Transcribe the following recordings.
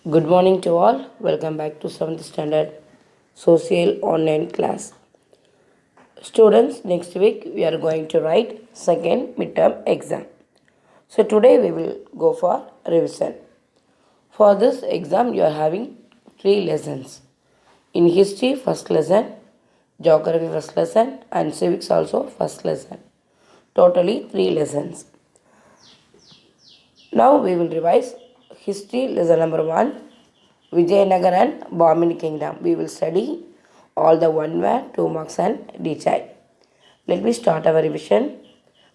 Good morning to all. Welcome back to 7th Standard Social Online class. Students, next week we are going to write second midterm exam. So today we will go for revision. For this exam you are having 3 lessons. In history first lesson, geography first lesson and civics also first lesson. Totally 3 lessons. Now we will revise history lesson number 1, Vijayanagar and Bahmani Kingdom. We will study all the 1 word, 2 marks and decide. Let me start our revision.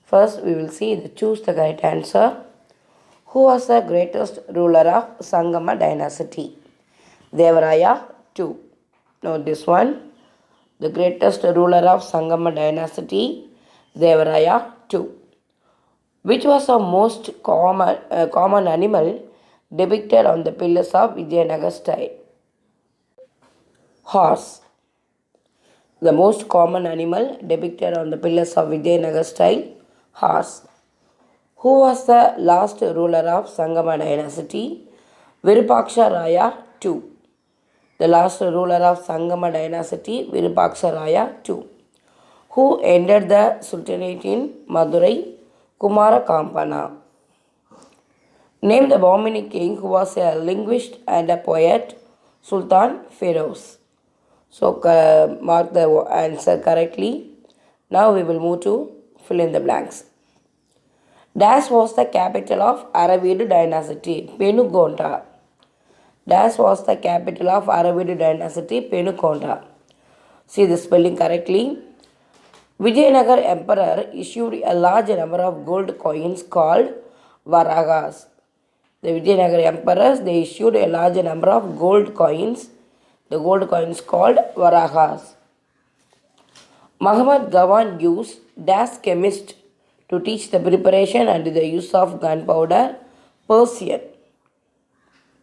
First we will see the choose the correct answer. Who was the greatest ruler of Sangama dynasty? Devaraya II. Note this one. The greatest ruler of Sangama dynasty, Devaraya II. Which was the most common animal depicted on the pillars of Vijayanagar style? Horse. The most common animal depicted on the pillars of Vijayanagar style? Horse. Who was the last ruler of Sangama dynasty? Virupaksha Raya II. The last ruler of Sangama dynasty, Virupaksha Raya II. Who ended the Sultanate in Madurai? Kumara Kampana. Name the Bahmani king who was a linguist and a poet, Sultan Feroz. So mark the answer correctly. Now we will move to fill in the blanks. Dash was the capital of Aravid dynasty, Penugonda. Dash was the capital of Aravid dynasty, Penugonda. See the spelling correctly. Vijayanagar emperor issued a large number of gold coins called Varagas. The Vijayanagar emperors, they issued a large number of gold coins. The gold coins called Varagas. Muhammad Gawan used dash chemist to teach the preparation and the use of gunpowder. Persian.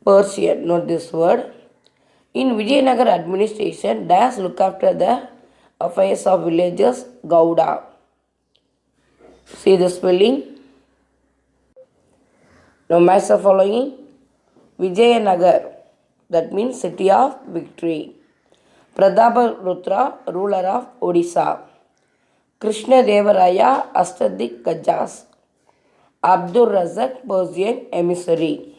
Persian, note this word. In Vijayanagar administration, dash look after the affairs of villages, Gauda. See the spelling. Now match the following. Vijayanagar, that means city of victory. Pratapa ruler of Odisha. Krishna Devaraya, Ashtadik Gajas. Abdul Razak, Persian emissary.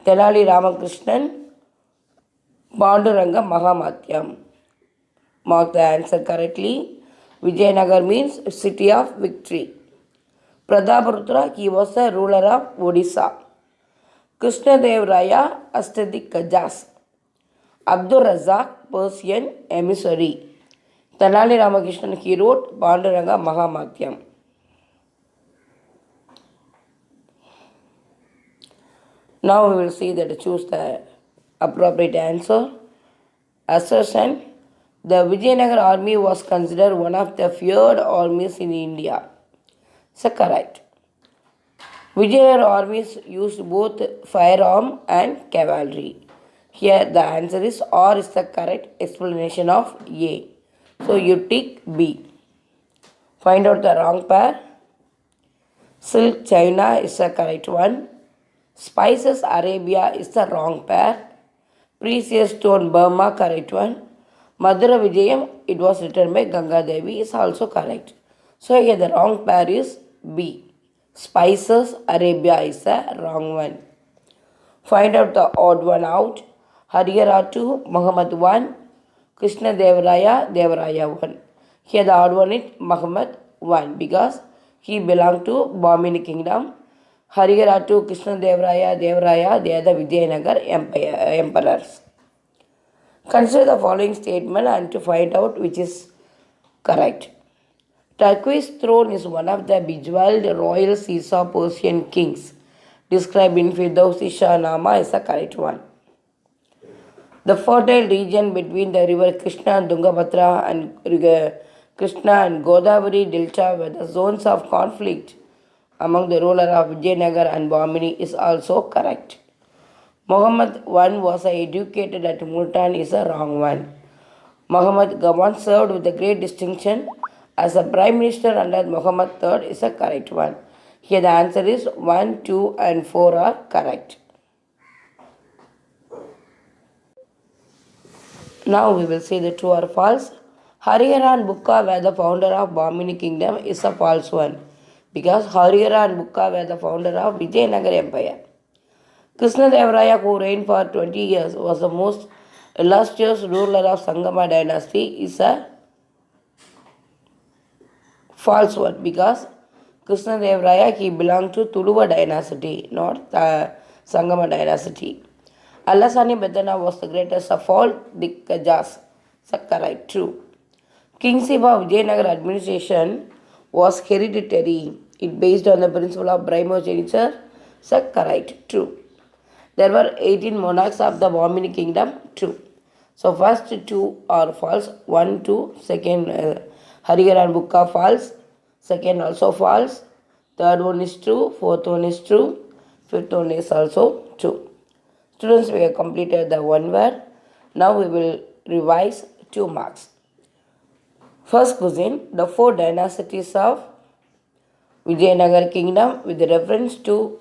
Tenali Ramakrishnan, Panduranga Mahamatyam. Mark the answer correctly. Vijayanagar means city of victory. Pratapa, he was a ruler of Odisha. Krishna Devaraya, Ashtadik Gajas. Abdul Razak, Persian emissary. Tenali Ramakrishnan, he wrote Panduranga Mahamatyam. Now we will see that choose the appropriate answer. Assertion. The Vijayanagar army was considered one of the feared armies in India. So correct. Vijayanagar armies used both firearm and cavalry. Here the answer is or is the correct explanation of A. So you tick B. Find out the wrong pair. Silk China is the correct one. Spices Arabia is the wrong pair. Precious stone Burma, correct one. Madhura Vijayam, it was written by Ganga Devi, is also correct. So here the wrong pair is B. Spices Arabia is the wrong one. Find out the odd one out. Harihara 2, Muhammad 1, Krishna Devaraya, Devaraya 1. Here the odd one is Muhammad 1 because he belonged to Bahmani kingdom. Harihara 2, Krishna Devaraya, Devaraya, they are the Vijayanagar emperors. Consider the following statement and to find out which is correct. Turquoise throne is one of the bejeweled royal seats of Persian kings. Described in Firdausi Shahnama is the correct one. The fertile region between the river Krishna and Tungabhadra and Krishna and Godavari Delta were the zones of conflict among the ruler of Vijayanagar and Bahmani is also correct. Muhammad I was educated at Multan is a wrong one. Muhammad Gawan served with a great distinction as a prime minister under Muhammad III is a correct one. Here the answer is 1, 2 and 4 are correct. Now we will see the true or false. Harihara and Bukka were the founder of Bahmini kingdom is a false one because Harihara and Bukka were the founder of Vijayanagar Empire. Krishnadevaraya, who reigned for 20 years, was the most illustrious ruler of Sangama dynasty is a false one because Krishnadevaraya he belonged to Tuluva dynasty, not the Sangama dynasty. Allasani Bedana was the greatest of all Dikkajas. Sakkarite, true. Kingship of Vijayanagar administration was hereditary. It based on the principle of primogeniture. Sakkarite, true. There were 18 monarchs of the Bahmini kingdom, true. So first two are false, 1, 2, second Harihara and Bukka false, second also false, third one is true, fourth one is true, fifth one is also true. Students, we have completed the one word. Now we will revise 2 marks. First question, the 4 dynasties of Vijayanagar kingdom with reference to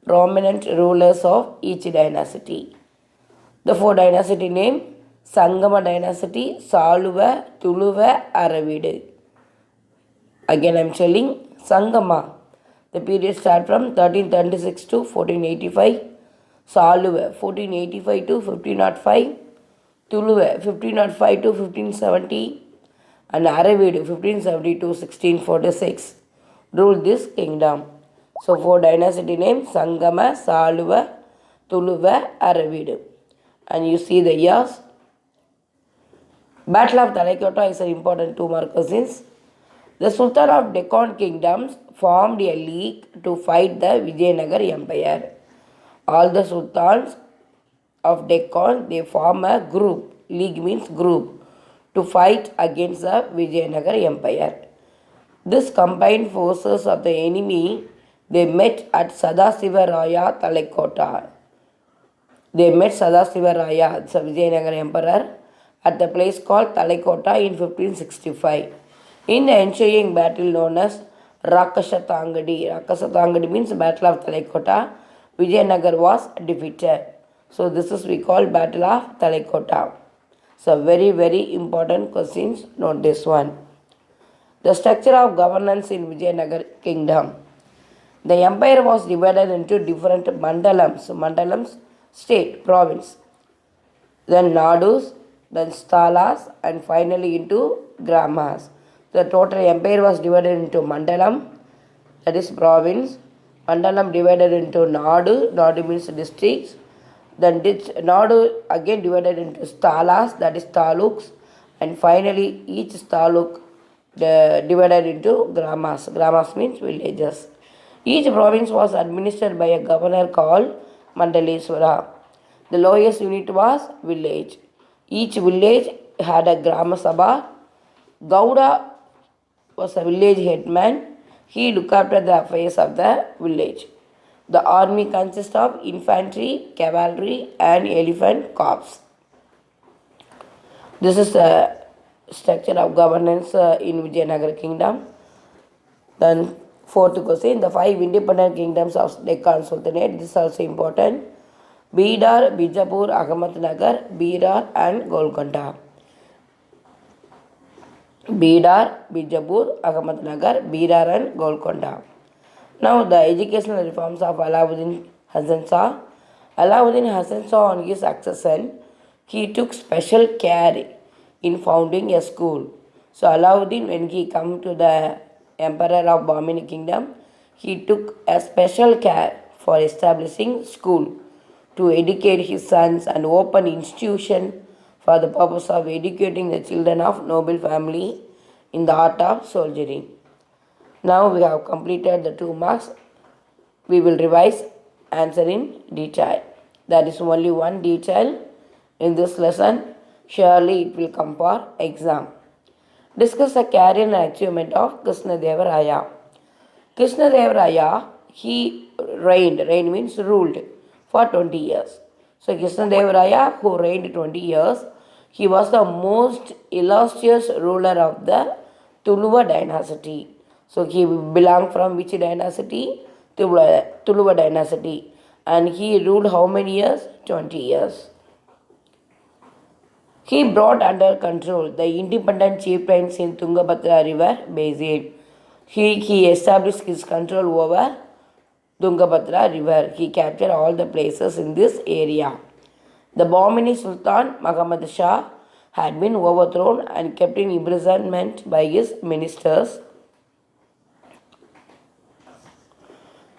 prominent rulers of each dynasty. The 4 dynasty name, Sangama dynasty, Saluva, Tuluva, Aravidu. Again I am telling, Sangama. The period start from 1336 to 1485. Saluva 1485 to 1505. Tuluva 1505 to 1570. And Aravidu 1570 to 1646. Ruled this kingdom. So 4 dynasty names, Sangama, Saluva, Tuluva, Aravidu. And you see the years. Battle of Talaikota is an important 2 mark questions. The Sultan of Deccan kingdoms formed a league to fight the Vijayanagar Empire. All the sultans of Deccan, they form a group. League means group to fight against the Vijayanagar Empire. This combined forces of the enemy, they met at Sadasivaraya Talaikota. They met Sadasivaraya, the Vijayanagar Emperor, at the place called Talaikota in 1565. In the ensuing battle known as Rakasatangadi. Rakasatangadi means Battle of Talaikota. Vijayanagar was defeated. So this is we call Battle of Talaikota. So very, very important questions. Note this one. The structure of governance in Vijayanagar kingdom. The empire was divided into different mandalams. Mandalams, state, province. Then nadus, then stalas, and finally into gramas. The total empire was divided into mandalam, that is province. Mandalam divided into nadu, nadu means districts. Then nadu again divided into stalas, that is taluks. And finally each taluk divided into gramas. Gramas means villages. Each province was administered by a governor called Mandaleswara. The lowest unit was village. Each village had a Grama Sabha. Gauda was a village headman. He looked after the affairs of the village. The army consists of infantry, cavalry, and elephant corps. This is the structure of governance in Vijayanagar kingdom. Then 4th question, the 5 independent kingdoms of Deccan Sultanate. This is also important. Bidar, Bijapur, Ahmednagar, Berar, and Golconda. Bidar, Bijapur, Ahmednagar, Berar, and Golconda. Now the educational reforms of Alauddin Hasan Shah. Alauddin Hasan Shah, on his accession, he took special care in founding a school. So Alauddin, when he come to the emperor of Bahmani kingdom, he took a special care for establishing school to educate his sons and open institution for the purpose of educating the children of noble family in the art of soldiering. Now we have completed the 2 marks. We will revise answer in detail. There is only one detail in this lesson. Surely it will come for exam. Discuss the career and achievement of Krishnadevaraya. Krishnadevaraya, he reigned. Reign means ruled for 20 years. So Krishnadevaraya, who reigned 20 years, he was the most illustrious ruler of the Tuluva dynasty. So he belonged from which dynasty? Tuluva dynasty. And he ruled how many years? 20 years. He brought under control the independent chieftains in Tungabhadra river basin. He established his control over Tungabhadra river. He captured all the places in this area. The Bahmani Sultan Muhammad Shah had been overthrown and kept in imprisonment by his ministers.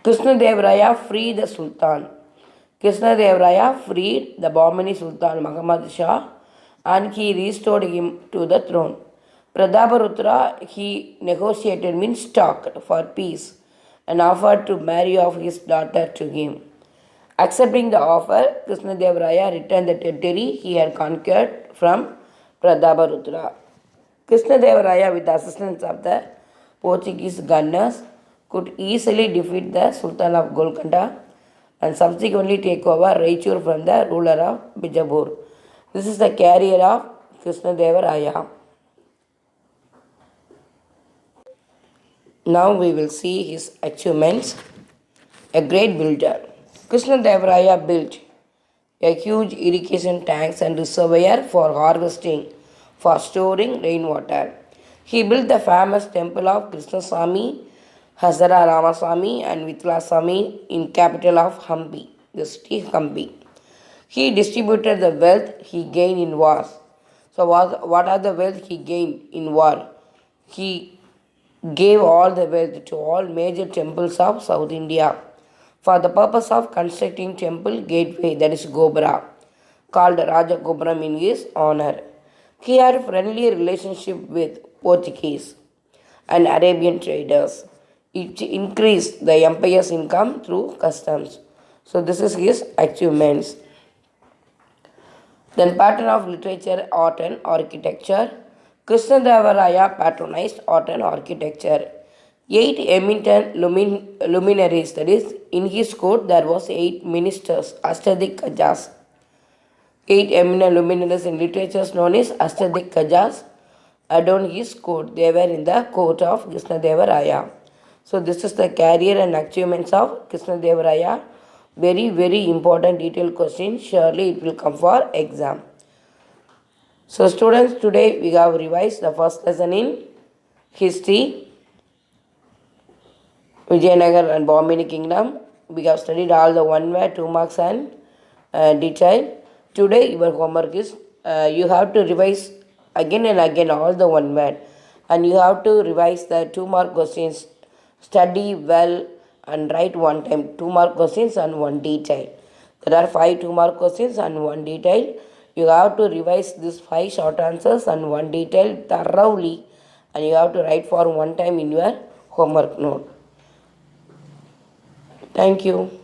Krishnadevaraya freed the Sultan. Krishnadevaraya freed the Bahmani Sultan Muhammad Shah and he restored him to the throne. Prataparutra he negotiated means talked for peace and offered to marry off his daughter to him. Accepting the offer, Krishnadevaraya returned the territory he had conquered from Prataparutra. Krishnadevaraya, with the assistance of the Portuguese gunners, could easily defeat the Sultan of Golconda and subsequently take over Raichur from the ruler of Bijapur. This is the career of Krishnadevaraya. Now we will see his achievements. A great builder. Krishnadevaraya built a huge irrigation tanks and reservoir for harvesting, for storing rainwater. He built the famous temple of Krishnaswamy, Hazara Ramaswamy and Vitlaswamy in capital of Hampi, the city Hampi. He distributed the wealth he gained in wars. So what are the wealth he gained in war? He gave all the wealth to all major temples of South India for the purpose of constructing temple gateway, that is Gobra, called Raja Gobram in his honor. He had friendly relationship with Portuguese and Arabian traders. It increased the empire's income through customs. So this is his achievements. Then pattern of literature, art and architecture. Krishnadevaraya patronized art and architecture. 8 eminent luminaries, that is, in his court there was 8 ministers, Ashtadik Kajas. 8 eminent luminaries in literature known as Ashtadik Kajas adorned his court. They were in the court of Krishnadevaraya. So this is the career and achievements of Krishnadevaraya. Very important detailed question. Surely it will come for exam. So students, today we have revised the first lesson in history, Vijayanagar and Bahmani kingdom. We have studied all the 1 word, 2 marks and detail. Today your homework is you have to revise again and again all the 1 word and you have to revise the 2 mark questions. Study well and write 1 time 2 mark questions and 1 detail. There are 5 2 mark questions and 1 detail. You have to revise these 5 short answers and 1 detail thoroughly and you have to write for 1 time in your homework note. Thank you.